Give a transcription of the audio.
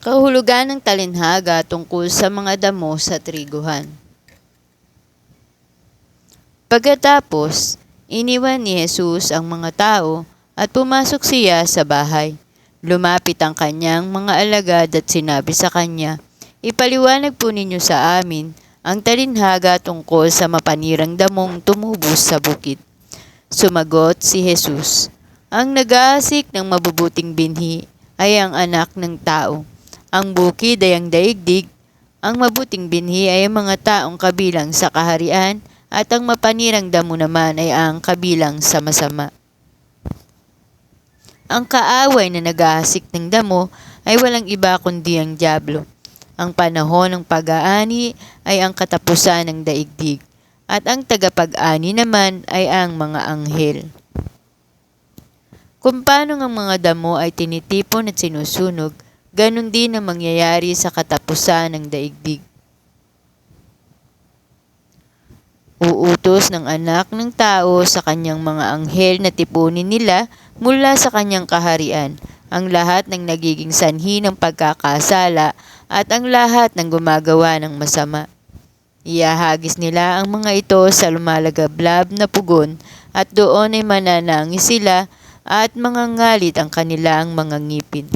Kahulugan ng talinhaga tungkol sa mga damo sa triguhan. Pagkatapos, iniwan ni Jesus ang mga tao at pumasok siya sa bahay. Lumapit ang kanyang mga alagad at sinabi sa kanya, "Ipaliwanag po ninyo sa amin ang talinhaga tungkol sa mapanirang damong tumubos sa bukid." Sumagot si Jesus, "Ang nag-aasik ng mabubuting binhi ay ang anak ng tao. Ang bukid ay ang daigdig, ang mabuting binhi ay ang mga taong kabilang sa kaharian, at ang mapanirang damo naman ay ang kabilang sa masama. Ang kaaway na nag-aasik ng damo ay walang iba kundi ang dyablo. Ang panahon ng pag-aani ay ang katapusan ng daigdig, at ang tagapag-ani naman ay ang mga anghel. Kung paano ang mga damo ay tinitipon at sinusunog, ganon din ang mangyayari sa katapusan ng daigdig. Uutos ng anak ng tao sa kanyang mga anghel na tipunin nila mula sa kanyang kaharian ang lahat ng nagiging sanhi ng pagkakasala at ang lahat ng gumagawa ng masama. Iahagis nila ang mga ito sa lumalagablab na pugon, at doon ay mananangis sila at mangangalit ang kanilang mga ngipin.